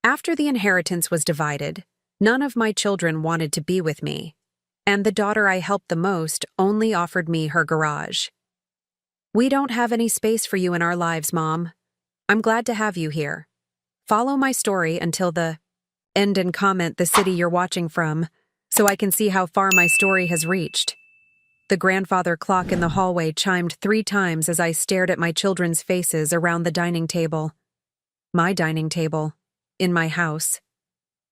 After the inheritance was divided, none of my children wanted to be with me, and the daughter I helped the most only offered me her garage. "We don't have any space for you in our lives, Mom. I'm glad to have you here. Follow my story until the end and comment the city you're watching from, so I can see how far my story has reached." The grandfather clock in the hallway chimed 3 times as I stared at my children's faces around the dining table. My dining table. In my house.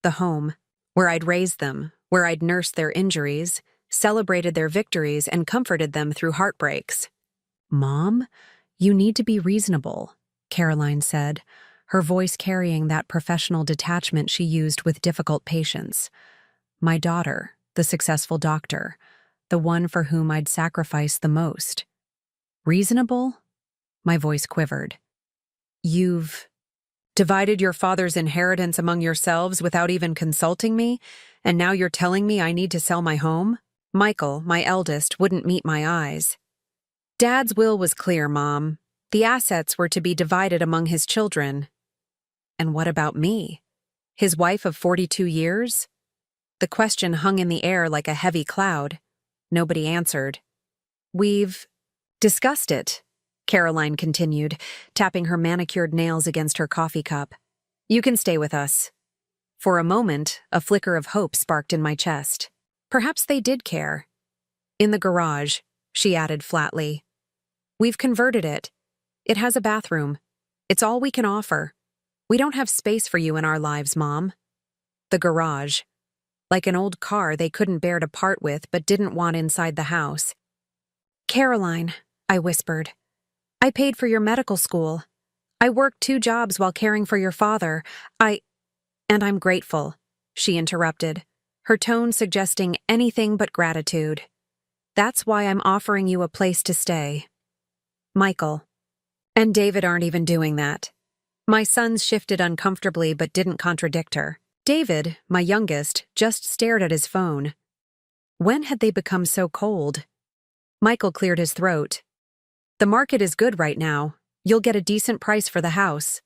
The home. Where I'd raised them, where I'd nursed their injuries, celebrated their victories, and comforted them through heartbreaks. "Mom, you need to be reasonable," Caroline said, her voice carrying that professional detachment she used with difficult patients. My daughter, the successful doctor, the one for whom I'd sacrificed the most. "Reasonable?" My voice quivered. "You've divided your father's inheritance among yourselves without even consulting me, and now you're telling me I need to sell my home?" Michael, my eldest, wouldn't meet my eyes. "Dad's will was clear, Mom. The assets were to be divided among his children." "And what about me? His wife of 42 years? The question hung in the air like a heavy cloud. Nobody answered. "We've discussed it," Caroline continued, tapping her manicured nails against her coffee cup. "You can stay with us." For a moment, a flicker of hope sparked in my chest. Perhaps they did care. "In the garage," she added flatly. "We've converted it. It has a bathroom. It's all we can offer. We don't have space for you in our lives, Mom." The garage. Like an old car they couldn't bear to part with but didn't want inside the house. "Caroline," I whispered, "I paid for your medical school. I worked 2 jobs while caring for your father. And I'm grateful," she interrupted, her tone suggesting anything but gratitude. "That's why I'm offering you a place to stay." Michael and David aren't even doing that. My sons shifted uncomfortably but didn't contradict her. David, my youngest, just stared at his phone. When had they become so cold? Michael cleared his throat. "The market is good right now. You'll get a decent price for the house."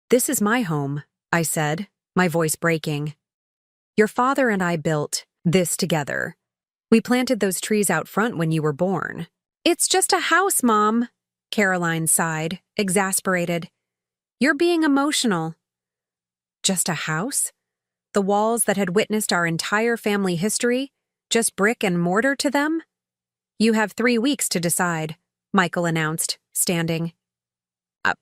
"This is my home," I said, my voice breaking. "Your father and I built this together. We planted those trees out front when you were born." "It's just a house, Mom," Caroline sighed, exasperated. "You're being emotional." Just a house? The walls that had witnessed our entire family history? Just brick and mortar to them? "You have 3 weeks to decide," Michael announced, standing up.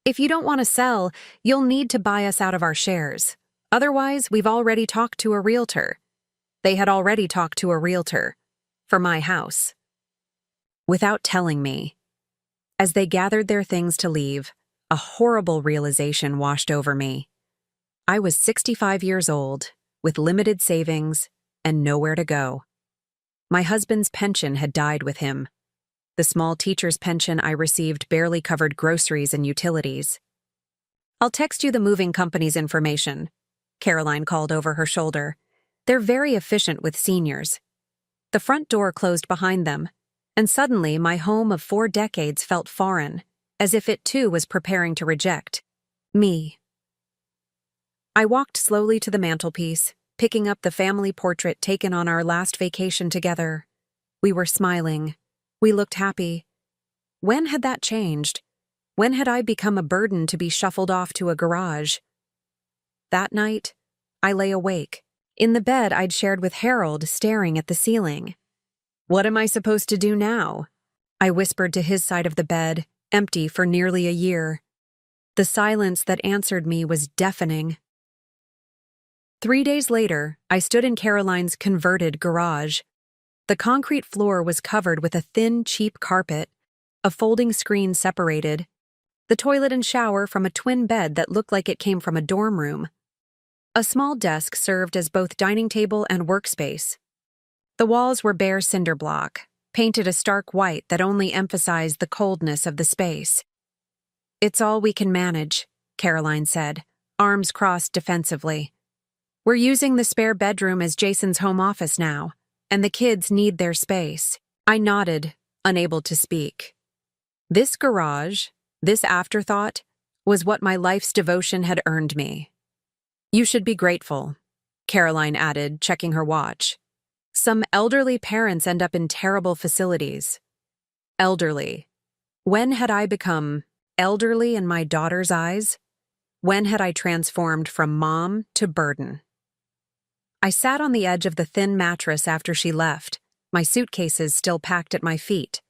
"If you don't want to sell, you'll need to buy us out of our shares. Otherwise, we've already talked to a realtor." They had already talked to a realtor. For my house. Without telling me. As they gathered their things to leave, a horrible realization washed over me. I was 65 years old, with limited savings, and nowhere to go. My husband's pension had died with him. The small teacher's pension I received barely covered groceries and utilities. "I'll text you the moving company's information," Caroline called over her shoulder. "They're very efficient with seniors." The front door closed behind them, and suddenly my home of 4 decades felt foreign, as if it too was preparing to reject me. I walked slowly to the mantelpiece, picking up the family portrait taken on our last vacation together. We were smiling. We looked happy. When had that changed? When had I become a burden to be shuffled off to a garage? That night, I lay awake, in the bed I'd shared with Harold, staring at the ceiling. "What am I supposed to do now?" I whispered to his side of the bed, empty for nearly a year. The silence that answered me was deafening. 3 days later, I stood in Caroline's converted garage. The concrete floor was covered with a thin, cheap carpet. A folding screen separated the toilet and shower from a twin bed that looked like it came from a dorm room. A small desk served as both dining table and workspace. The walls were bare cinder block, painted a stark white that only emphasized the coldness of the space. "It's all we can manage," Caroline said, arms crossed defensively. "We're using the spare bedroom as Jason's home office now, and the kids need their space." I nodded, unable to speak. This garage, this afterthought, was what my life's devotion had earned me. You should be grateful, Caroline added, checking her watch. Some elderly parents end up in terrible facilities. Elderly. When had I become elderly in my daughter's eyes? When had I transformed from mom to burden? I sat on the edge of the thin mattress after she left, my suitcases still packed at my feet.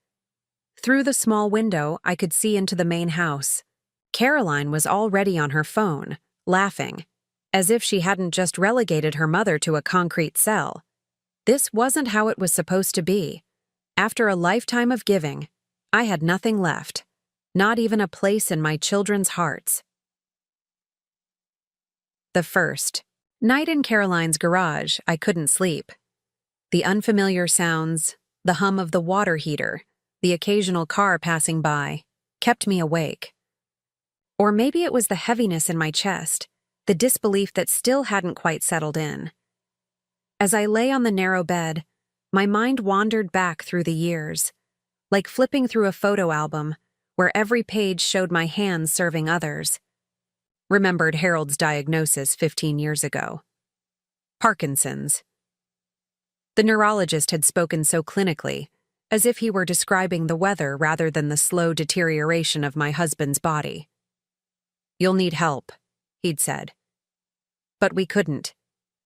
Through the small window, I could see into the main house. Caroline was already on her phone, laughing, as if she hadn't just relegated her mother to a concrete cell. This wasn't how it was supposed to be. After a lifetime of giving, I had nothing left, not even a place in my children's hearts. The first night in Caroline's garage, I couldn't sleep. The unfamiliar sounds, the hum of the water heater, the occasional car passing by, kept me awake. Or maybe it was the heaviness in my chest, the disbelief that still hadn't quite settled in. As I lay on the narrow bed, my mind wandered back through the years, like flipping through a photo album where every page showed my hands serving others. Remembered Harold's diagnosis 15 years ago. Parkinson's. The neurologist had spoken so clinically, as if he were describing the weather rather than the slow deterioration of my husband's body. "You'll need help," he'd said. But we couldn't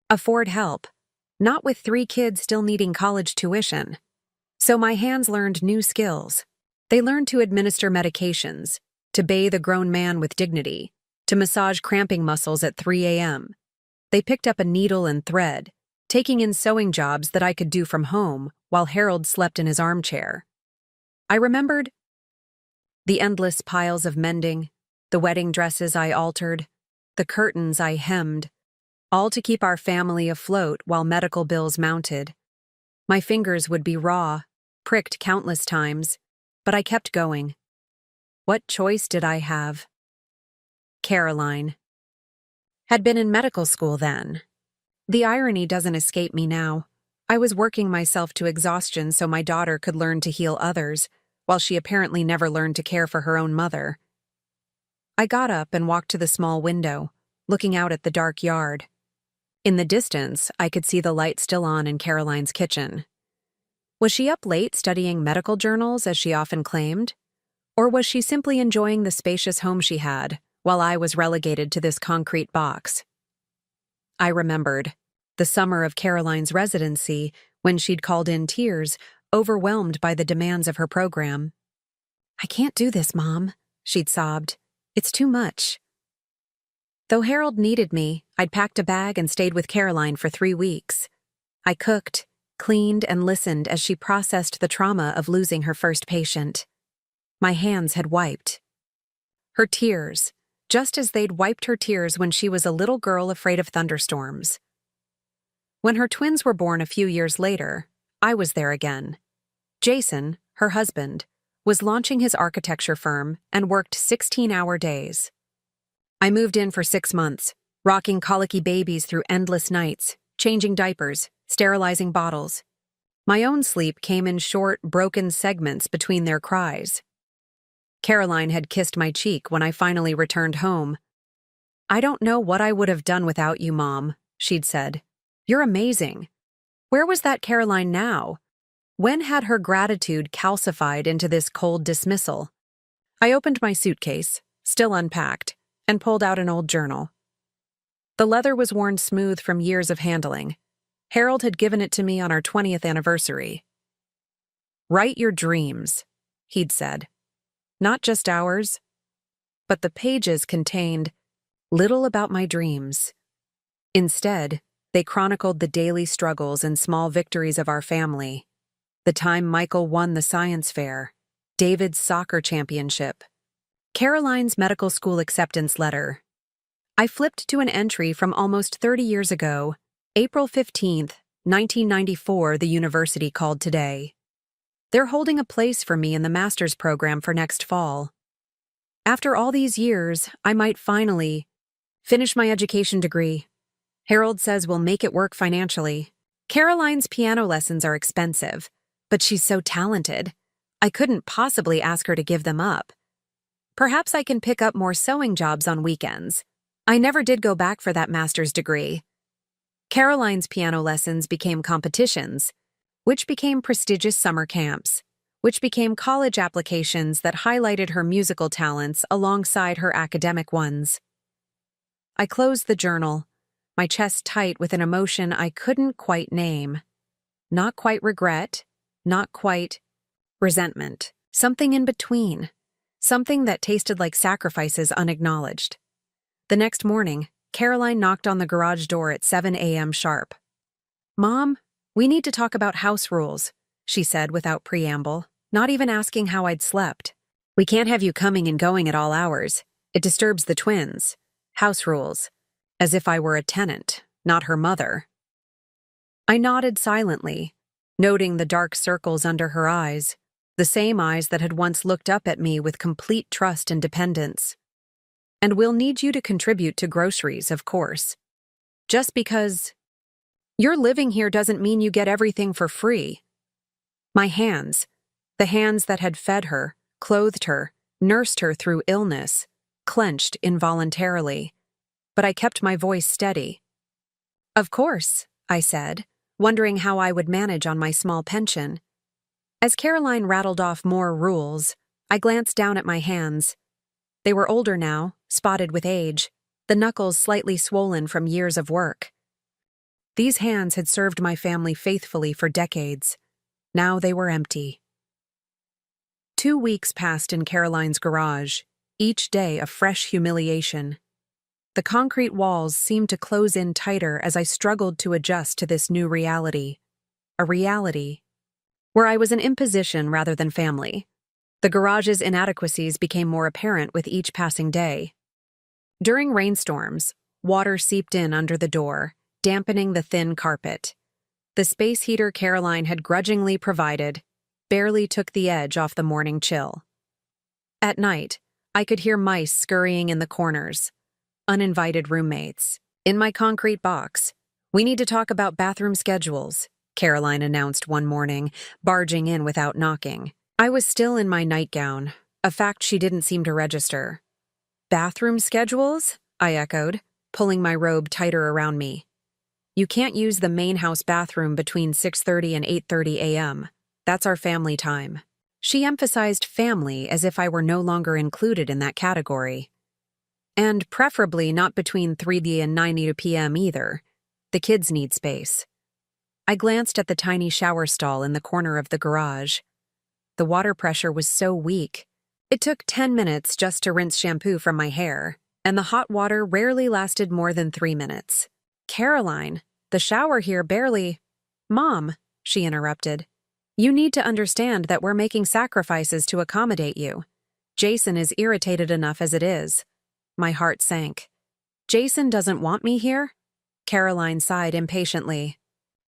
afford help, not with 3 kids still needing college tuition. So my hands learned new skills. They learned to administer medications, to bathe a grown man with dignity, to massage cramping muscles at 3 a.m. They picked up a needle and thread, taking in sewing jobs that I could do from home while Harold slept in his armchair. I remembered the endless piles of mending, the wedding dresses I altered, the curtains I hemmed, all to keep our family afloat while medical bills mounted. My fingers would be raw, pricked countless times, but I kept going. What choice did I have? Caroline had been in medical school then. The irony doesn't escape me now. I was working myself to exhaustion so my daughter could learn to heal others, while she apparently never learned to care for her own mother. I got up and walked to the small window, looking out at the dark yard. In the distance, I could see the light still on in Caroline's kitchen. Was she up late studying medical journals, as she often claimed? Or was she simply enjoying the spacious home she had, while I was relegated to this concrete box? I remembered the summer of Caroline's residency, when she'd called in tears, overwhelmed by the demands of her program. "I can't do this, Mom," she'd sobbed. "It's too much." Though Harold needed me, I'd packed a bag and stayed with Caroline for 3 weeks. I cooked, cleaned, and listened as she processed the trauma of losing her first patient. My hands had wiped her tears, just as they'd wiped her tears when she was a little girl afraid of thunderstorms. When her twins were born a few years later, I was there again. Jason, her husband, was launching his architecture firm and worked 16-hour days. I moved in for 6 months, rocking colicky babies through endless nights, changing diapers, sterilizing bottles. My own sleep came in short, broken segments between their cries. Caroline had kissed my cheek when I finally returned home. "I don't know what I would have done without you, Mom," she'd said. "You're amazing." Where was that Caroline now? When had her gratitude calcified into this cold dismissal? I opened my suitcase, still unpacked, and pulled out an old journal. The leather was worn smooth from years of handling. Harold had given it to me on our 20th anniversary. "Write your dreams," he'd said. Not just ours, but the pages contained little about my dreams. Instead, they chronicled the daily struggles and small victories of our family. The time Michael won the science fair, David's soccer championship, Caroline's medical school acceptance letter. I flipped to an entry from almost 30 years ago, April 15th, 1994, the university called today. They're holding a place for me in the master's program for next fall. After all these years, I might finally finish my education degree. Harold says we'll make it work financially. Caroline's piano lessons are expensive, but she's so talented. I couldn't possibly ask her to give them up. Perhaps I can pick up more sewing jobs on weekends. I never did go back for that master's degree. Caroline's piano lessons became competitions, which became prestigious summer camps, which became college applications that highlighted her musical talents alongside her academic ones. I closed the journal, my chest tight with an emotion I couldn't quite name. Not quite regret, not quite resentment. Something in between. Something that tasted like sacrifices unacknowledged. The next morning, Caroline knocked on the garage door at 7 a.m. sharp. "Mom, we need to talk about house rules," she said without preamble, not even asking how I'd slept. "We can't have you coming and going at all hours. It disturbs the twins. House rules." As if I were a tenant, not her mother. I nodded silently, noting the dark circles under her eyes, the same eyes that had once looked up at me with complete trust and dependence. "And we'll need you to contribute to groceries, of course. Just because you're living here doesn't mean you get everything for free." My hands, the hands that had fed her, clothed her, nursed her through illness, clenched involuntarily. But I kept my voice steady. "Of course," I said, wondering how I would manage on my small pension. As Caroline rattled off more rules, I glanced down at my hands. They were older now, spotted with age, the knuckles slightly swollen from years of work. These hands had served my family faithfully for decades. Now they were empty. 2 weeks passed in Caroline's garage, each day a fresh humiliation. The concrete walls seemed to close in tighter as I struggled to adjust to this new reality. A reality where I was an imposition rather than family. The garage's inadequacies became more apparent with each passing day. During rainstorms, water seeped in under the door, dampening the thin carpet. The space heater Caroline had grudgingly provided barely took the edge off the morning chill. At night, I could hear mice scurrying in the corners. Uninvited roommates. "In my concrete box. We need to talk about bathroom schedules," Caroline announced one morning, barging in without knocking. I was still in my nightgown, a fact she didn't seem to register. "Bathroom schedules?" I echoed, pulling my robe tighter around me. "You can't use the main house bathroom between 6:30 and 8:30 a.m. That's our family time." She emphasized family as if I were no longer included in that category. "And preferably not between 3 and 9 p.m. either. The kids need space." I glanced at the tiny shower stall in the corner of the garage. The water pressure was so weak. It took 10 minutes just to rinse shampoo from my hair, and the hot water rarely lasted more than 3 minutes. "Caroline, the shower here barely—" "Mom," she interrupted, "you need to understand that we're making sacrifices to accommodate you. Jason is irritated enough as it is." My heart sank. "Jason doesn't want me here?" Caroline sighed impatiently.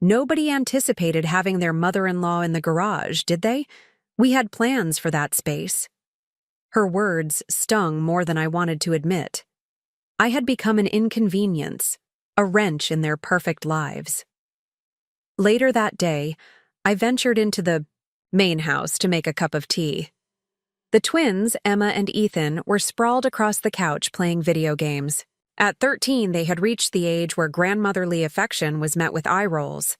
"Nobody anticipated having their mother-in-law in the garage, did they? We had plans for that space." Her words stung more than I wanted to admit. I had become an inconvenience, a wrench in their perfect lives. Later that day, I ventured into the main house to make a cup of tea. The twins, Emma and Ethan, were sprawled across the couch playing video games. At 13, they had reached the age where grandmotherly affection was met with eye rolls.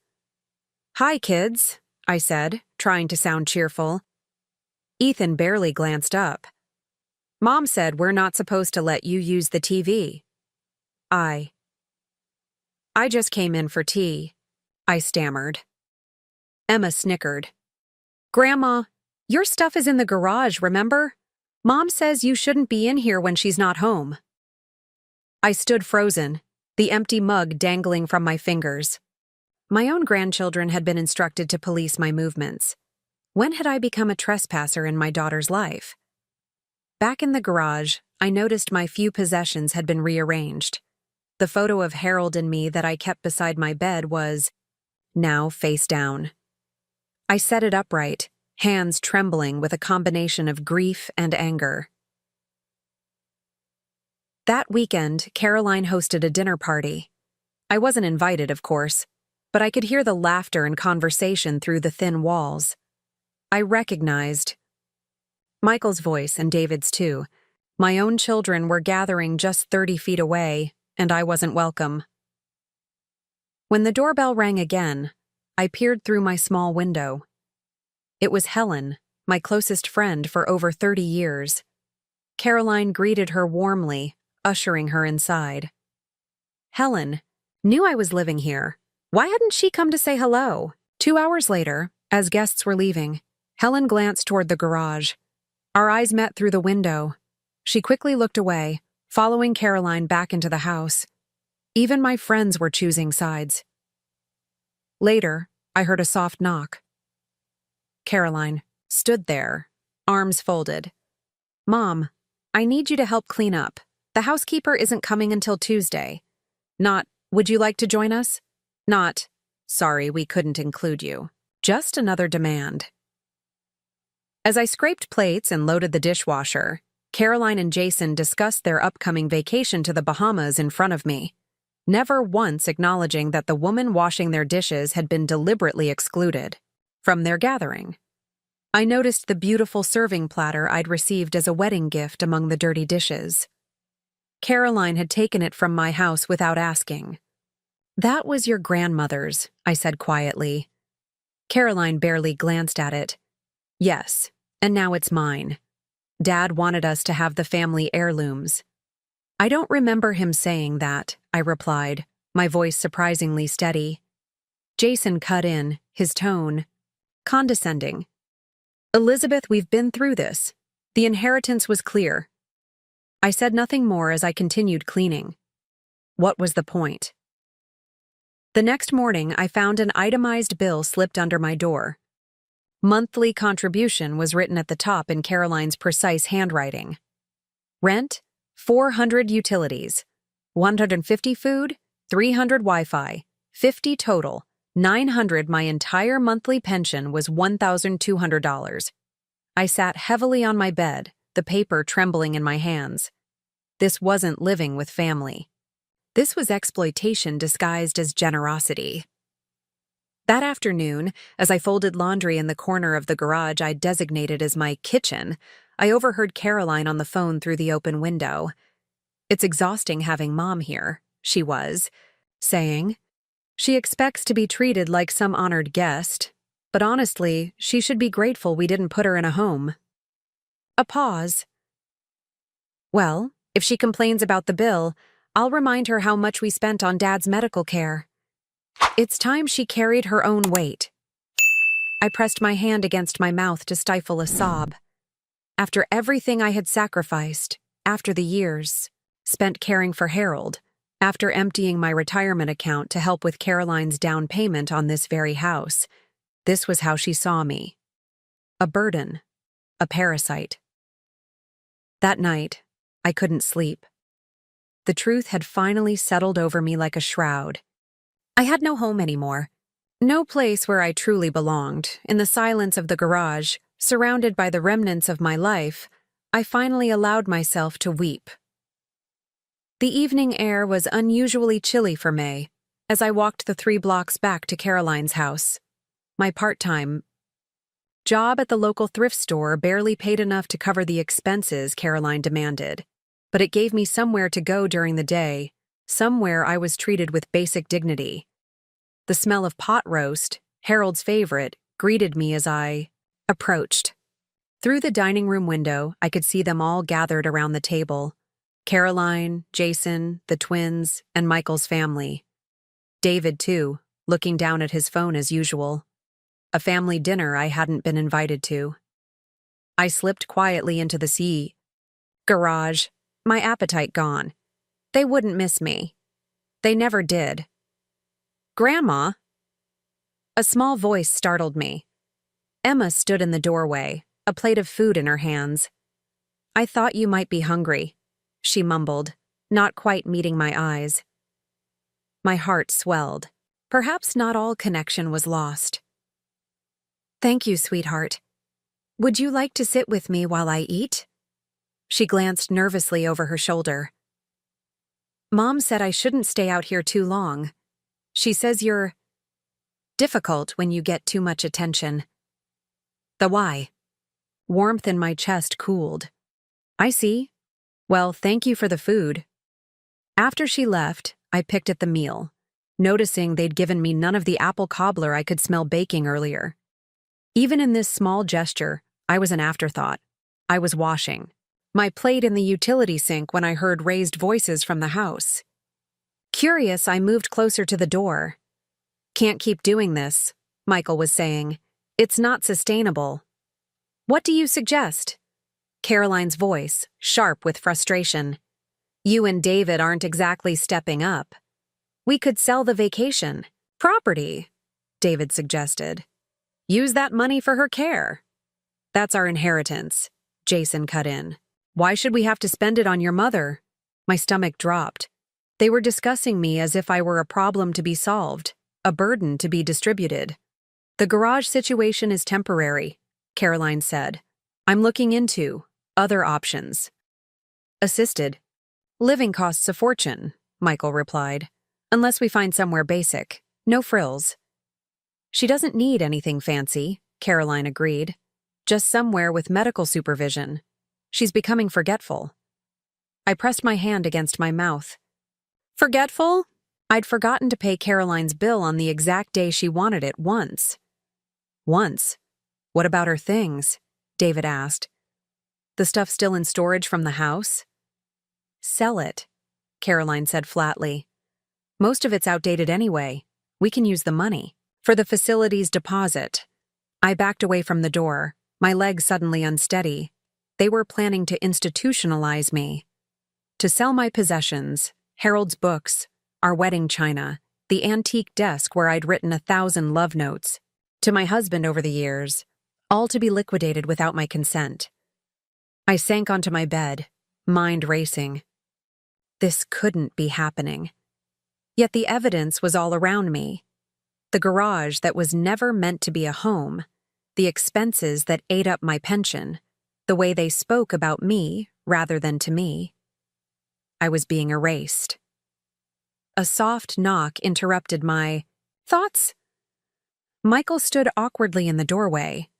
"Hi, kids," I said, trying to sound cheerful. Ethan barely glanced up. "Mom said we're not supposed to let you use the TV." I just came in for tea," I stammered. Emma snickered. "Grandma, your stuff is in the garage, remember? Mom says you shouldn't be in here when she's not home." I stood frozen, the empty mug dangling from my fingers. My own grandchildren had been instructed to police my movements. When had I become a trespasser in my daughter's life? Back in the garage, I noticed my few possessions had been rearranged. The photo of Harold and me that I kept beside my bed was now face down. I set it upright, hands trembling with a combination of grief and anger. That weekend, Caroline hosted a dinner party. I wasn't invited, of course, but I could hear the laughter and conversation through the thin walls. I recognized Michael's voice and David's too, My own children were gathering just 30 feet away, and I wasn't welcome. When the doorbell rang again, I peered through my small window. It was Helen, my closest friend for over 30 years. Caroline greeted her warmly, ushering her inside. Helen knew I was living here. Why hadn't she come to say hello? 2 hours later, as guests were leaving, Helen glanced toward the garage. Our eyes met through the window. She quickly looked away, following Caroline back into the house. Even my friends were choosing sides. Later, I heard a soft knock. Caroline stood there, arms folded. "Mom, I need you to help clean up. The housekeeper isn't coming until Tuesday. Not, would you like to join us? Not, sorry, we couldn't include you. Just another demand." As I scraped plates and loaded the dishwasher, Caroline and Jason discussed their upcoming vacation to the Bahamas in front of me, never once acknowledging that the woman washing their dishes had been deliberately excluded from their gathering. I noticed the beautiful serving platter I'd received as a wedding gift among the dirty dishes. Caroline had taken it from my house without asking. "That was your grandmother's," I said quietly. Caroline barely glanced at it. "Yes, and now it's mine. Dad wanted us to have the family heirlooms." "I don't remember him saying that," I replied, my voice surprisingly steady. Jason cut in, his tone condescending. "Elizabeth, we've been through this. The inheritance was clear." I said nothing more as I continued cleaning. What was the point? The next morning, I found an itemized bill slipped under my door. Monthly contribution was written at the top in Caroline's precise handwriting. Rent, 400 utilities, 150 food, 300 Wi-Fi, 50 total, 900. My entire monthly pension was $1,200. I sat heavily on my bed, the paper trembling in my hands. This wasn't living with family. This was exploitation disguised as generosity. That afternoon, as I folded laundry in the corner of the garage I'd designated as my kitchen, I overheard Caroline on the phone through the open window. "It's exhausting having Mom here," she was saying. "She expects to be treated like some honored guest, but honestly, she should be grateful we didn't put her in a home." A pause. "Well, if she complains about the bill, I'll remind her how much we spent on Dad's medical care. It's time she carried her own weight." I pressed my hand against my mouth to stifle a sob. After everything I had sacrificed, after the years spent caring for Harold, after emptying my retirement account to help with Caroline's down payment on this very house, this was how she saw me. A burden, a parasite. That night, I couldn't sleep. The truth had finally settled over me like a shroud. I had no home anymore. No place where I truly belonged. In the silence of the garage, surrounded by the remnants of my life, I finally allowed myself to weep. The evening air was unusually chilly for May, as I walked the 3 blocks back to Caroline's house. My part-time job at the local thrift store barely paid enough to cover the expenses Caroline demanded, but it gave me somewhere to go during the day, somewhere I was treated with basic dignity. The smell of pot roast, Harold's favorite, greeted me as I approached. Through the dining room window, I could see them all gathered around the table. Caroline, Jason, the twins, and Michael's family. David, too, looking down at his phone as usual. A family dinner I hadn't been invited to. I slipped quietly into the garage, my appetite gone. They wouldn't miss me. They never did. "Grandma?" A small voice startled me. Emma stood in the doorway, a plate of food in her hands. "I thought you might be hungry," she mumbled, not quite meeting my eyes. My heart swelled. Perhaps not all connection was lost. "Thank you, sweetheart. Would you like to sit with me while I eat?" She glanced nervously over her shoulder. "Mom said I shouldn't stay out here too long. She says you're difficult when you get too much attention." The why? Warmth in my chest cooled. "I see. Well, thank you for the food. After she left, I picked at the meal, noticing they'd given me none of the apple cobbler I could smell baking earlier. Even in this small gesture, I was an afterthought. I was washing my plate in the utility sink when I heard raised voices from the house. Curious, I moved closer to the door. Can't keep doing this, Michael was saying. It's not sustainable. What do you suggest? Caroline's voice, sharp with frustration. You and David aren't exactly stepping up. We could sell the vacation property, David suggested. Use that money for her care. That's our inheritance, Jason cut in. Why should we have to spend it on your mother? My stomach dropped. They were discussing me as if I were a problem to be solved, a burden to be distributed. The garage situation is temporary, Caroline said. I'm looking into other options. Assisted. Living costs a fortune, Michael replied. Unless we find somewhere basic. No frills. She doesn't need anything fancy, Caroline agreed. Just somewhere with medical supervision. She's becoming forgetful. I pressed my hand against my mouth. Forgetful? I'd forgotten to pay Caroline's bill on the exact day she wanted it once. Once? What about her things? David asked. The stuff still in storage from the house? Sell it, Caroline said flatly. Most of it's outdated anyway. We can use the money for the facility's deposit. I backed away from the door, my legs suddenly unsteady. They were planning to institutionalize me. To sell my possessions, Harold's books, our wedding china, the antique desk where I'd written 1,000 love notes, to my husband over the years, all to be liquidated without my consent. I sank onto my bed, mind racing. This couldn't be happening. Yet the evidence was all around me. The garage that was never meant to be a home, the expenses that ate up my pension, the way they spoke about me rather than to me. I was being erased. A soft knock interrupted my thoughts. Michael stood awkwardly in the doorway.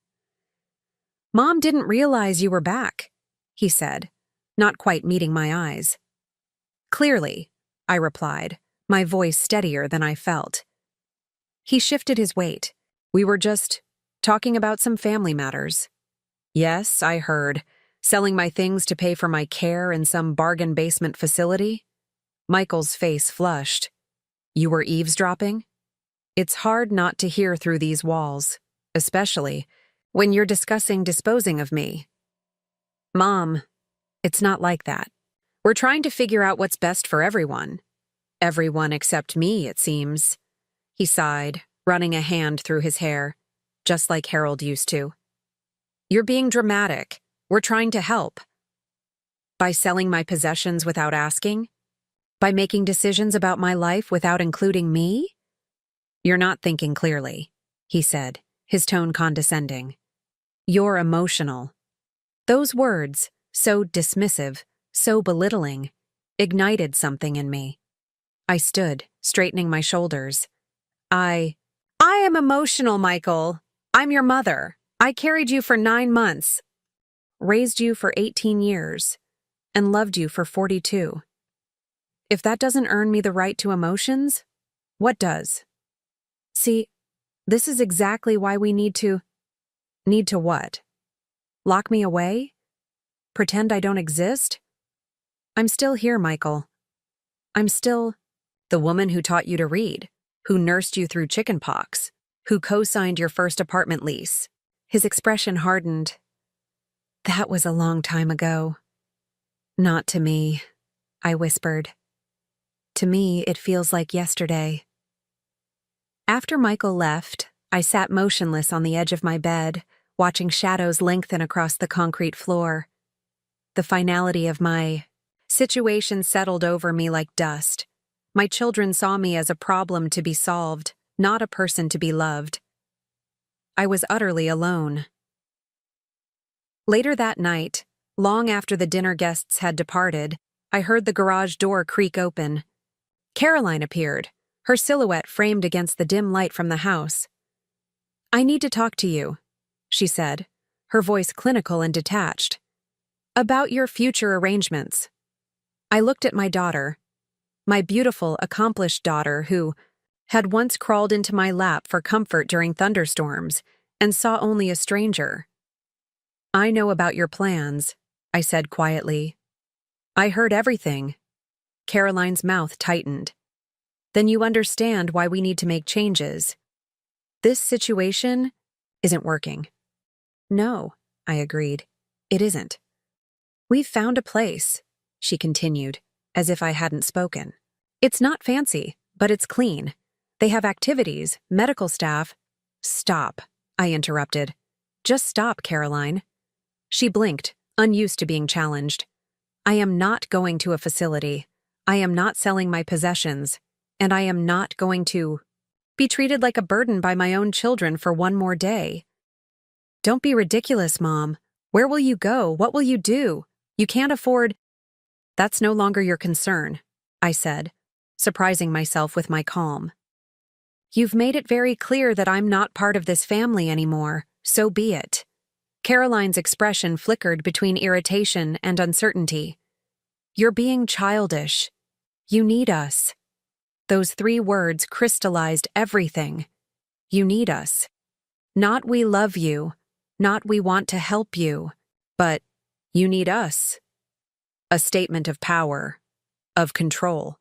Mom didn't realize you were back, he said, not quite meeting my eyes. Clearly, I replied, my voice steadier than I felt. He shifted his weight. We were just talking about some family matters. Yes, I heard. Selling my things to pay for my care in some bargain basement facility? Michael's face flushed. You were eavesdropping? It's hard not to hear through these walls, especially when you're discussing disposing of me. Mom, it's not like that. We're trying to figure out what's best for everyone. Everyone except me, it seems. He sighed, running a hand through his hair, just like Harold used to. You're being dramatic. We're trying to help. By selling my possessions without asking? By making decisions about my life without including me? You're not thinking clearly, he said, his tone condescending. You're emotional. Those words, so dismissive, so belittling, ignited something in me. I stood, straightening my shoulders. I am emotional, Michael. I'm your mother. I carried you for 9 months, raised you for 18 years, and loved you for 42. If that doesn't earn me the right to emotions, what does? See, this is exactly why we need to what? Lock me away? Pretend I don't exist? I'm still here, Michael. I'm still the woman who taught you to read, who nursed you through chickenpox, who co-signed your first apartment lease. His expression hardened. That was a long time ago. Not to me, I whispered. To me, it feels like yesterday. After Michael left, I sat motionless on the edge of my bed, watching shadows lengthen across the concrete floor. The finality of my situation settled over me like dust. My children saw me as a problem to be solved, not a person to be loved. I was utterly alone. Later that night, long after the dinner guests had departed, I heard the garage door creak open. Caroline appeared, her silhouette framed against the dim light from the house. I need to talk to you, she said, her voice clinical and detached. About your future arrangements. I looked at my daughter, my beautiful, accomplished daughter who had once crawled into my lap for comfort during thunderstorms, and saw only a stranger. "I know about your plans," I said quietly. "I heard everything." Caroline's mouth tightened. "Then you understand why we need to make changes. This situation isn't working." "No," I agreed. "It isn't." "We've found a place," she continued, as if I hadn't spoken. "It's not fancy, but it's clean. They have activities, medical staff—" "Stop," I interrupted. "Just stop, Caroline." She blinked, unused to being challenged. "I am not going to a facility. I am not selling my possessions. And I am not going to be treated like a burden by my own children for one more day." "Don't be ridiculous, Mom. Where will you go? What will you do? You can't afford—" "That's no longer your concern," I said, surprising myself with my calm. "You've made it very clear that I'm not part of this family anymore, so be it." Caroline's expression flickered between irritation and uncertainty. "You're being childish. You need us." Those 3 words crystallized everything. You need us. Not we love you, not we want to help you, but you need us. A statement of power, of control.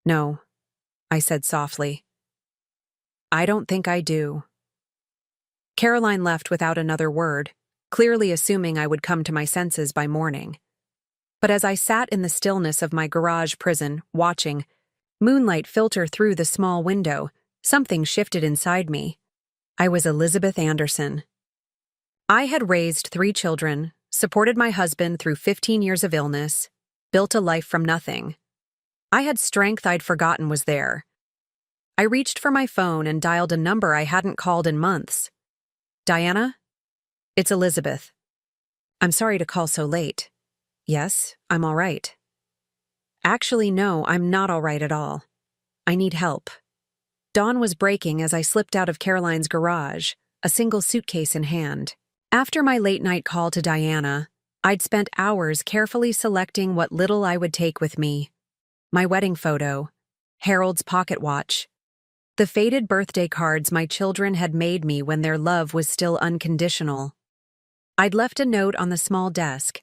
"No," I said softly. "I don't think I do." Caroline left without another word, clearly assuming I would come to my senses by morning. But as I sat in the stillness of my garage prison, watching moonlight filter through the small window, something shifted inside me. I was Elizabeth Anderson. I had raised 3 children, supported my husband through 15 years of illness, built a life from nothing. I had strength I'd forgotten was there. I reached for my phone and dialed a number I hadn't called in months. "Diana? It's Elizabeth. I'm sorry to call so late." "Yes, I'm all right." "Actually, no, I'm not all right at all. I need help." Dawn was breaking as I slipped out of Caroline's garage, a single suitcase in hand. After my late-night call to Diana, I'd spent hours carefully selecting what little I would take with me. My wedding photo, Harold's pocket watch, the faded birthday cards my children had made me when their love was still unconditional. I'd left a note on the small desk.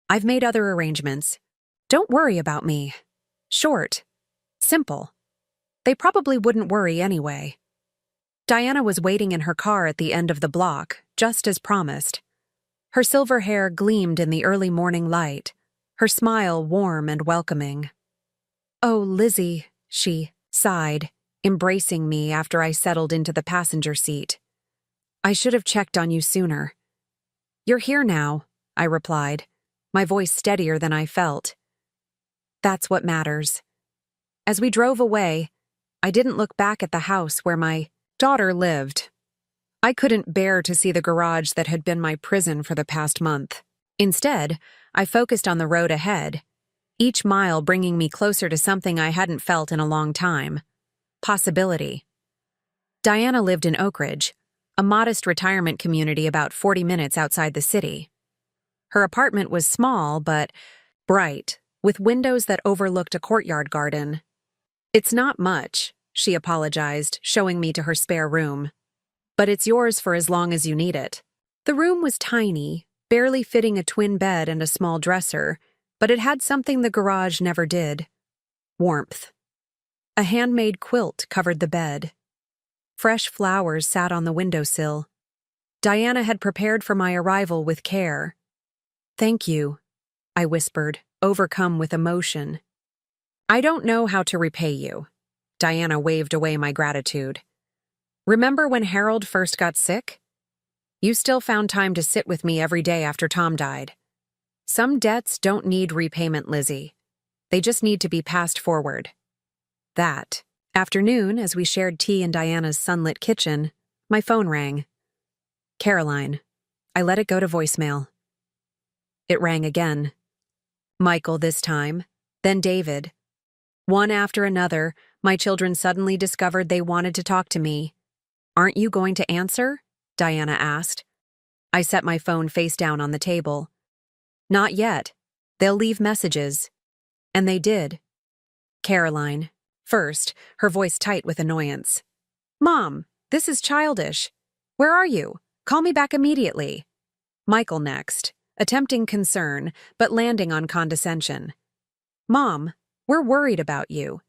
"I've made other arrangements. Don't worry about me." Short. Simple. They probably wouldn't worry anyway. Diana was waiting in her car at the end of the block, just as promised. Her silver hair gleamed in the early morning light, her smile warm and welcoming. "Oh, Lizzie," she sighed, embracing me after I settled into the passenger seat. "I should have checked on you sooner." "You're here now," I replied, my voice steadier than I felt. "That's what matters." As we drove away, I didn't look back at the house where my daughter lived. I couldn't bear to see the garage that had been my prison for the past month. Instead, I focused on the road ahead, each mile bringing me closer to something I hadn't felt in a long time. Possibility. Diana lived in Oak Ridge, a modest retirement community about 40 minutes outside the city. Her apartment was small but bright, with windows that overlooked a courtyard garden. "It's not much," she apologized, showing me to her spare room. "But it's yours for as long as you need it." The room was tiny, barely fitting a twin bed and a small dresser, but it had something the garage never did: warmth. A handmade quilt covered the bed. Fresh flowers sat on the windowsill. Diana had prepared for my arrival with care. "Thank you," I whispered, overcome with emotion. "I don't know how to repay you." Diana waved away my gratitude. "Remember when Harold first got sick? You still found time to sit with me every day after Tom died. Some debts don't need repayment, Lizzie. They just need to be passed forward." That afternoon, as we shared tea in Diana's sunlit kitchen, my phone rang. "Caroline." I let it go to voicemail. It rang again. Michael this time, then David. One after another, my children suddenly discovered they wanted to talk to me. "Aren't you going to answer?" Diana asked. I set my phone face down on the table. "Not yet. They'll leave messages. And they did. Caroline. First, her voice tight with annoyance. Mom, this is childish. Where are you? Call me back immediately. Michael next, attempting concern, but landing on condescension. Mom, we're worried about you.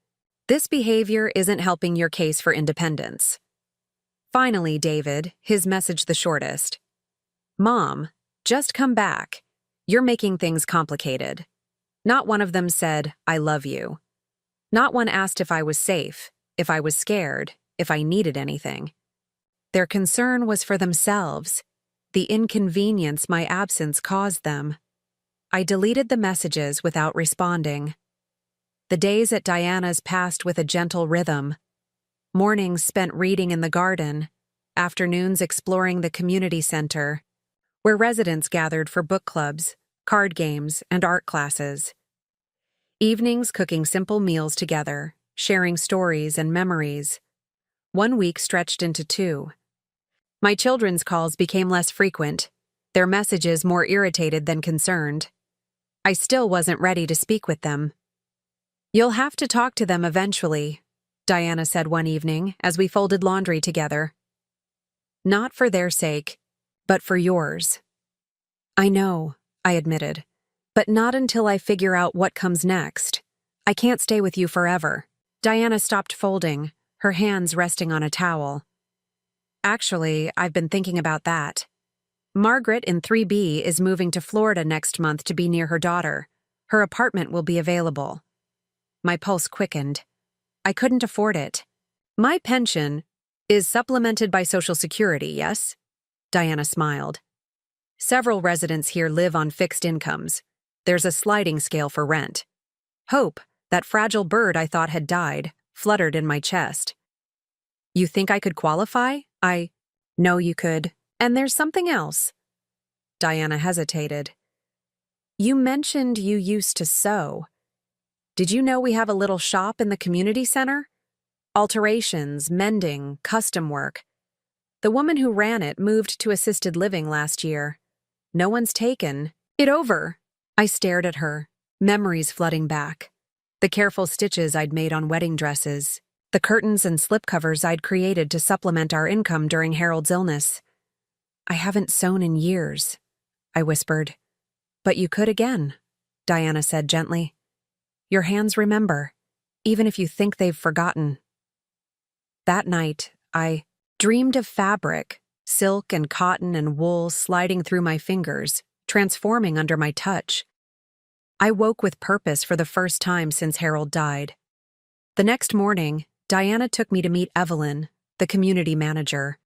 This behavior isn't helping your case for independence. Finally, David, his message the shortest. Mom, just come back. You're making things complicated. Not one of them said, I love you. Not one asked if I was safe, if I was scared, if I needed anything. Their concern was for themselves, the inconvenience my absence caused them. I deleted the messages without responding. The days at Diana's passed with a gentle rhythm. Mornings spent reading in the garden, afternoons exploring the community center, where residents gathered for book clubs, card games, and art classes. Evenings cooking simple meals together, sharing stories and memories. 1 week stretched into 2. My children's calls became less frequent, their messages more irritated than concerned. I still wasn't ready to speak with them. You'll have to talk to them eventually, Diana said one evening as we folded laundry together. Not for their sake, but for yours. I know, I admitted, but not until I figure out what comes next. I can't stay with you forever. Diana stopped folding, her hands resting on a towel. Actually, I've been thinking about that. Margaret in 3B is moving to Florida next month to be near her daughter. Her apartment will be available. My pulse quickened. I couldn't afford it. My pension is supplemented by Social Security, yes? Diana smiled. Several residents here live on fixed incomes. There's a sliding scale for rent. Hope, that fragile bird I thought had died, fluttered in my chest. You think I could qualify? No, you could. And there's something else. Diana hesitated. You mentioned you used to sew. Did you know we have a little shop in the community center? Alterations, mending, custom work. The woman who ran it moved to assisted living last year. No one's taken it over. I stared at her, memories flooding back. The careful stitches I'd made on wedding dresses, the curtains and slipcovers I'd created to supplement our income during Harold's illness. I haven't sewn in years, I whispered. But you could again, Diana said gently. Your hands remember, even if you think they've forgotten. That night, I dreamed of fabric, silk and cotton and wool sliding through my fingers, transforming under my touch. I woke with purpose for the first time since Harold died. The next morning, Diana took me to meet Evelyn, the community manager.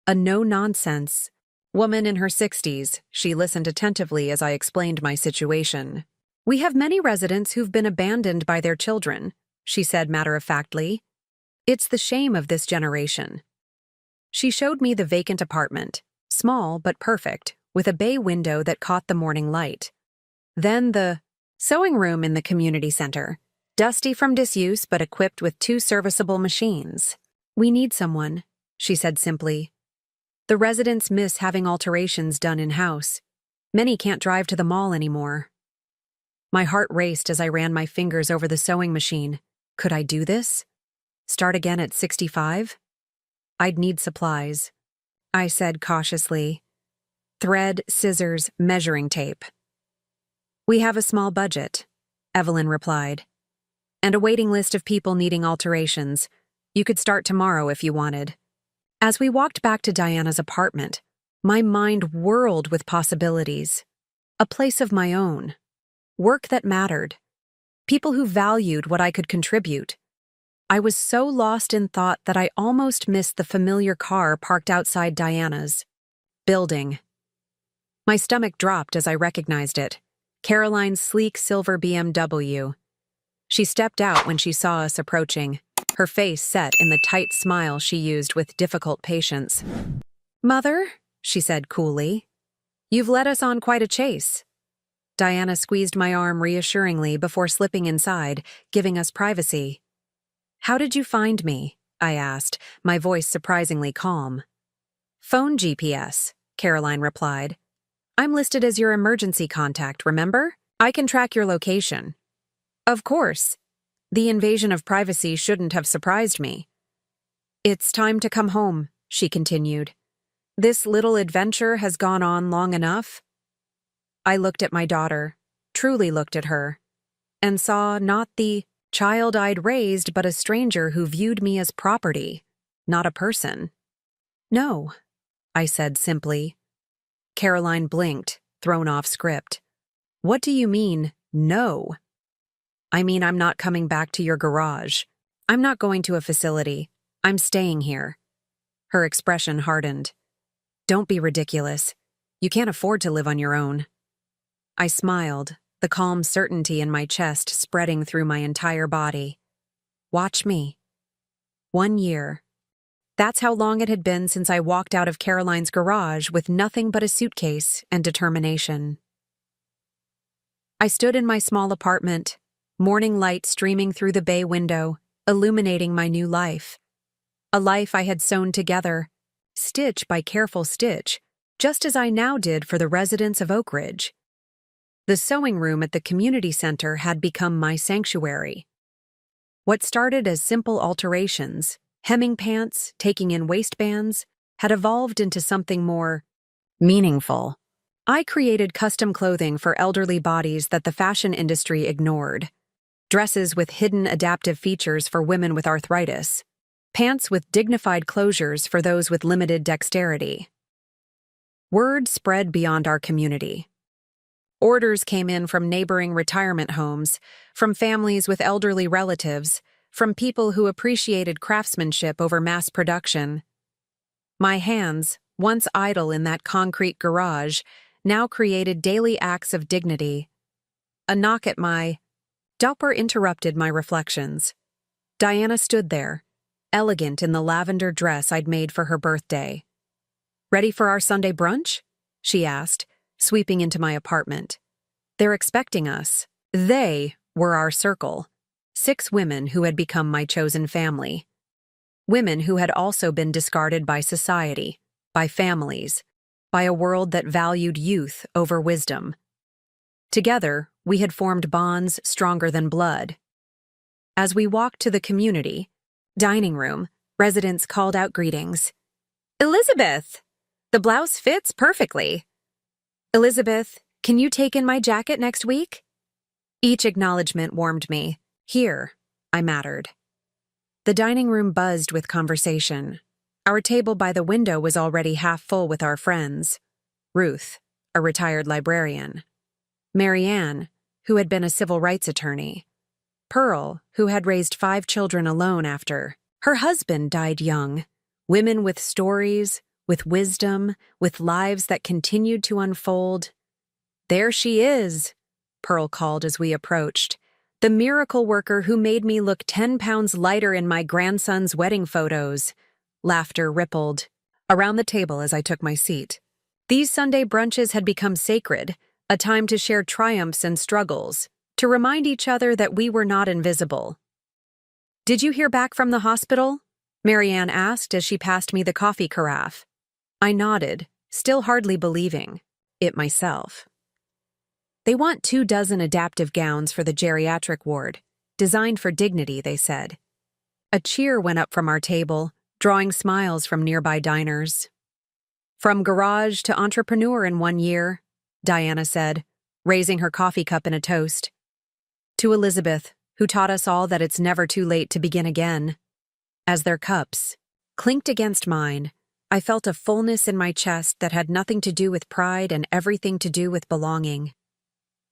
A no-nonsense woman in her 60s, she listened attentively as I explained my situation. We have many residents who've been abandoned by their children, she said matter-of-factly. It's the shame of this generation. She showed me the vacant apartment, small but perfect, with a bay window that caught the morning light. Then the sewing room in the community center, dusty from disuse but equipped with 2 serviceable machines. We need someone, she said simply. The residents miss having alterations done in-house. Many can't drive to the mall anymore. My heart raced as I ran my fingers over the sewing machine. Could I do this? Start again at 65? I'd need supplies, I said cautiously. Thread, scissors, measuring tape. We have a small budget, Evelyn replied. And a waiting list of people needing alterations. You could start tomorrow if you wanted. As we walked back to Diana's apartment, my mind whirled with possibilities. A place of my own. Work that mattered. People who valued what I could contribute. I was so lost in thought that I almost missed the familiar car parked outside Diana's building. My stomach dropped as I recognized it. Caroline's sleek silver BMW. She stepped out when she saw us approaching, her face set in the tight smile she used with difficult patience. Mother, she said coolly, you've led us on quite a chase. Diana squeezed my arm reassuringly before slipping inside, giving us privacy. How did you find me? I asked, my voice surprisingly calm. Phone GPS, Caroline replied. I'm listed as your emergency contact, remember? I can track your location. Of course. The invasion of privacy shouldn't have surprised me. It's time to come home, she continued. This little adventure has gone on long enough. I looked at my daughter, truly looked at her, and saw not the child I'd raised but a stranger who viewed me as property, not a person. No, I said simply. Caroline blinked, thrown off script. What do you mean, no? I mean, I'm not coming back to your garage. I'm not going to a facility. I'm staying here. Her expression hardened. Don't be ridiculous. You can't afford to live on your own. I smiled, the calm certainty in my chest spreading through my entire body. Watch me. 1 year. That's how long it had been since I walked out of Caroline's garage with nothing but a suitcase and determination. I stood in my small apartment, morning light streaming through the bay window, illuminating my new life. A life I had sewn together, stitch by careful stitch, just as I now did for the residents of Oak Ridge. The sewing room at the community center had become my sanctuary. What started as simple alterations, hemming pants, taking in waistbands, had evolved into something more meaningful. I created custom clothing for elderly bodies that the fashion industry ignored. Dresses with hidden adaptive features for women with arthritis. Pants with dignified closures for those with limited dexterity. Word spread beyond our community. Orders came in from neighboring retirement homes, from families with elderly relatives, from people who appreciated craftsmanship over mass production. My hands, once idle in that concrete garage, now created daily acts of dignity. A knock at my door interrupted my reflections. Diana stood there, elegant in the lavender dress I'd made for her birthday. Ready for our Sunday brunch? She asked, sweeping into my apartment. They're expecting us. They were our circle. 6 women who had become my chosen family. Women who had also been discarded by society, by families, by a world that valued youth over wisdom. Together, we had formed bonds stronger than blood. As we walked to the community dining room, residents called out greetings. Elizabeth! The blouse fits perfectly. Elizabeth, can you take in my jacket next week? Each acknowledgement warmed me. Here, I mattered. The dining room buzzed with conversation. Our table by the window was already half full with our friends. Ruth, a retired librarian. Marianne, who had been a civil rights attorney. Pearl, who had raised 5 children alone after her husband died young. Women with stories, with wisdom, with lives that continued to unfold. There she is, Pearl called as we approached. The miracle worker who made me look 10 pounds lighter in my grandson's wedding photos. Laughter rippled around the table as I took my seat. These Sunday brunches had become sacred, a time to share triumphs and struggles, to remind each other that we were not invisible. Did you hear back from the hospital? Marianne asked as she passed me the coffee carafe. I nodded, still hardly believing it myself. They want 24 adaptive gowns for the geriatric ward, designed for dignity, they said. A cheer went up from our table, drawing smiles from nearby diners. From garage to entrepreneur in 1 year, Diana said, raising her coffee cup in a toast. To Elizabeth, who taught us all that it's never too late to begin again. As their cups clinked against mine, I felt a fullness in my chest that had nothing to do with pride and everything to do with belonging.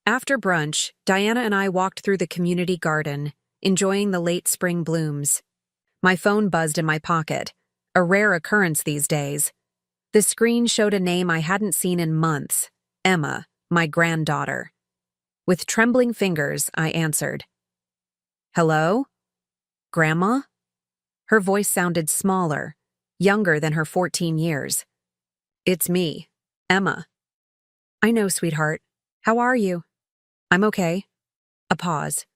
After brunch, Diana and I walked through the community garden, enjoying the late spring blooms. My phone buzzed in my pocket, a rare occurrence these days. The screen showed a name I hadn't seen in months, Emma, my granddaughter. With trembling fingers, I answered. Hello? Grandma? Her voice sounded smaller, younger than her 14 years. It's me, Emma. I know, sweetheart. How are you? I'm okay. A pause.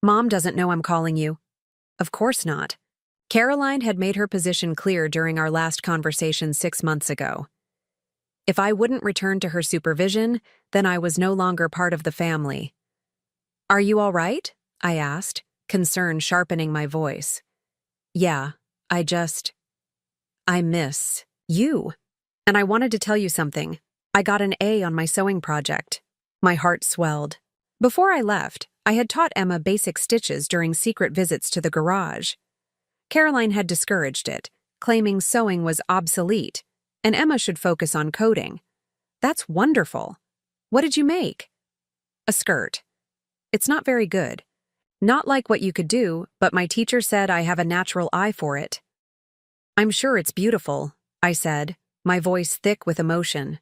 Mom doesn't know I'm calling you. Of course not. Caroline had made her position clear during our last conversation 6 months ago. If I wouldn't return to her supervision, then I was no longer part of the family. "Are you all right?" I asked, concern sharpening my voice. "Yeah, I miss you. And I wanted to tell you something. I got an A on my sewing project." My heart swelled. Before I left, I had taught Emma basic stitches during secret visits to the garage. Caroline had discouraged it, claiming sewing was obsolete, and Emma should focus on coding. "That's wonderful. What did you make?" "A skirt. It's not very good. Not like what you could do, but my teacher said I have a natural eye for it." "I'm sure it's beautiful," I said, my voice thick with emotion.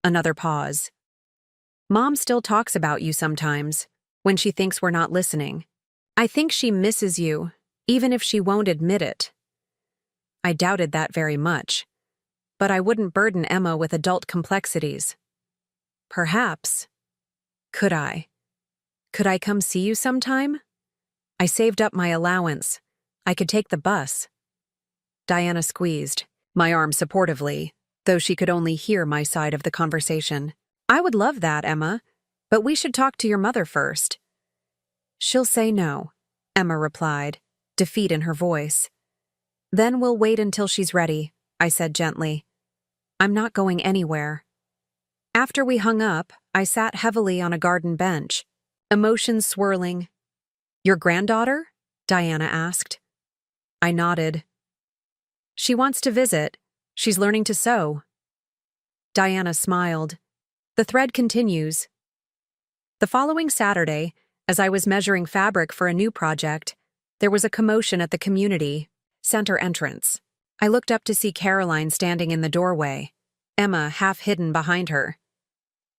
Another pause. "Mom still talks about you sometimes, when she thinks we're not listening. I think she misses you, even if she won't admit it." I doubted that very much, but I wouldn't burden Emma with adult complexities. "Perhaps. Could I? Could I come see you sometime? I saved up my allowance. I could take the bus." Diana squeezed my arm supportively, though she could only hear my side of the conversation. "I would love that, Emma, but we should talk to your mother first." "She'll say no," Emma replied, defeat in her voice. "Then we'll wait until she's ready," I said gently. "I'm not going anywhere." After we hung up, I sat heavily on a garden bench, emotions swirling. "Your granddaughter?" Diana asked. I nodded. "She wants to visit. She's learning to sew." Diana smiled. The thread continues. The following Saturday, as I was measuring fabric for a new project, there was a commotion at the community center entrance. I looked up to see Caroline standing in the doorway, Emma half hidden behind her.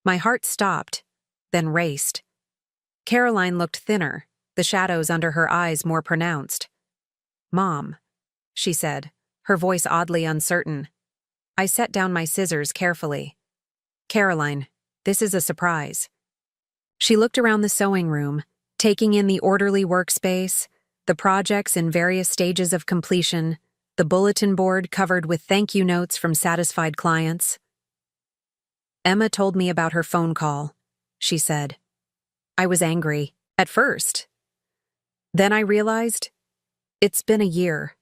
My heart stopped, then raced. Caroline looked thinner, the shadows under her eyes more pronounced. "Mom," she said, her voice oddly uncertain. I set down my scissors carefully. "Caroline, this is a surprise." She looked around the sewing room, taking in the orderly workspace, the projects in various stages of completion, the bulletin board covered with thank you notes from satisfied clients. "Emma told me about her phone call," she said. I was angry, at first. Then I realized it's been a year.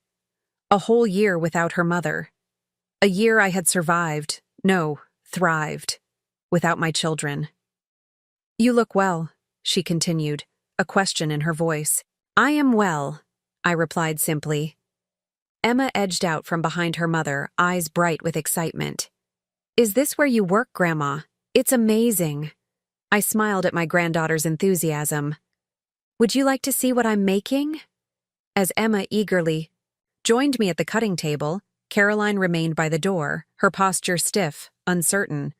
A whole year without her mother. A year I had survived, no, thrived, without my children. "You look well," she continued, a question in her voice. "I am well," I replied simply. Emma edged out from behind her mother, eyes bright with excitement. "Is this where you work, Grandma? It's amazing." I smiled at my granddaughter's enthusiasm. "Would you like to see what I'm making?" As Emma eagerly joined me at the cutting table, Caroline remained by the door, her posture stiff, uncertain.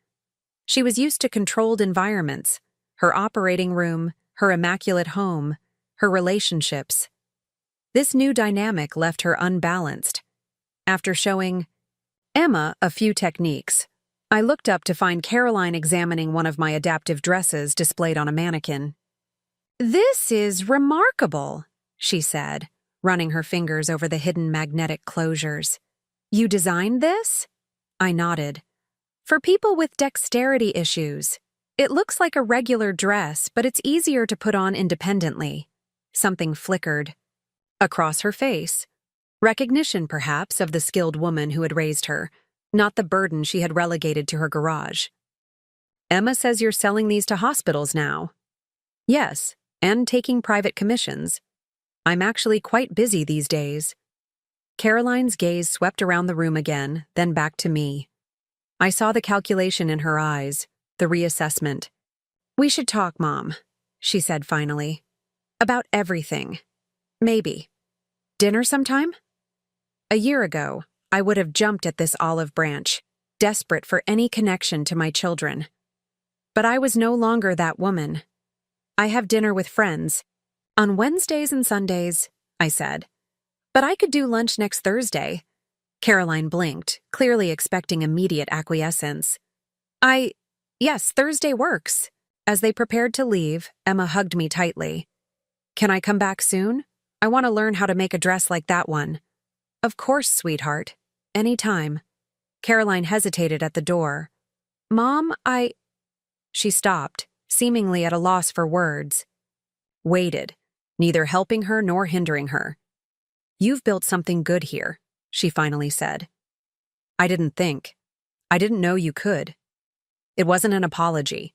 She was used to controlled environments, her operating room, her immaculate home, her relationships. This new dynamic left her unbalanced. After showing Emma a few techniques, I looked up to find Caroline examining one of my adaptive dresses displayed on a mannequin. "This is remarkable," she said, running her fingers over the hidden magnetic closures. "You designed this?" I nodded. "For people with dexterity issues. It looks like a regular dress, but it's easier to put on independently." Something flickered across her face. Recognition, perhaps, of the skilled woman who had raised her, not the burden she had relegated to her garage. "Emma says you're selling these to hospitals now." "Yes, and taking private commissions. I'm actually quite busy these days." Caroline's gaze swept around the room again, then back to me. I saw the calculation in her eyes, the reassessment. "We should talk, Mom," she said finally. "About everything. Maybe. Dinner sometime?" A year ago, I would have jumped at this olive branch, desperate for any connection to my children. But I was no longer that woman. "I have dinner with friends. On Wednesdays and Sundays," I said. "But I could do lunch next Thursday." Caroline blinked, clearly expecting immediate acquiescence. Yes, Thursday works." As they prepared to leave, Emma hugged me tightly. "Can I come back soon? I want to learn how to make a dress like that one." "Of course, sweetheart. Any time." Caroline hesitated at the door. Mom, She stopped, seemingly at a loss for words. Waited, neither helping her nor hindering her. You've built something good here, she finally said. I didn't think. I didn't know you could. It wasn't an apology.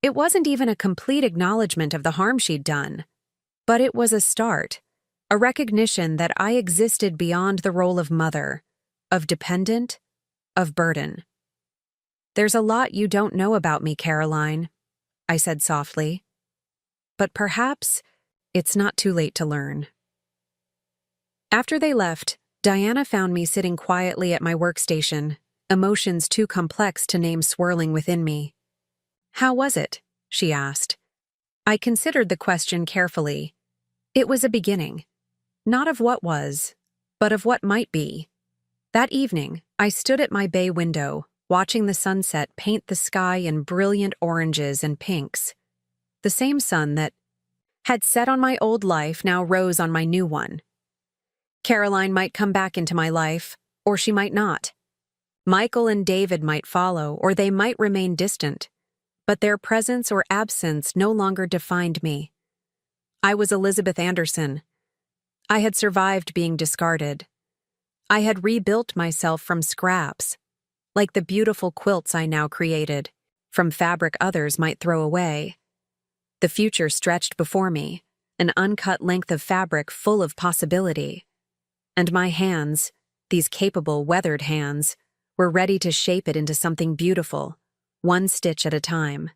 It wasn't even a complete acknowledgement of the harm she'd done. But it was a start, a recognition that I existed beyond the role of mother, of dependent, of burden. There's a lot you don't know about me, Caroline, I said softly. But perhaps it's not too late to learn. After they left, Diana found me sitting quietly at my workstation, emotions too complex to name swirling within me. How was it? She asked. I considered the question carefully. It was a beginning, not of what was, but of what might be. That evening, I stood at my bay window, watching the sunset paint the sky in brilliant oranges and pinks. The same sun that had set on my old life now rose on my new one. Caroline might come back into my life, or she might not. Michael and David might follow, or they might remain distant. But their presence or absence no longer defined me. I was Elizabeth Anderson. I had survived being discarded. I had rebuilt myself from scraps, like the beautiful quilts I now created, from fabric others might throw away. The future stretched before me, an uncut length of fabric full of possibility. And my hands, these capable, weathered hands, were ready to shape it into something beautiful, one stitch at a time.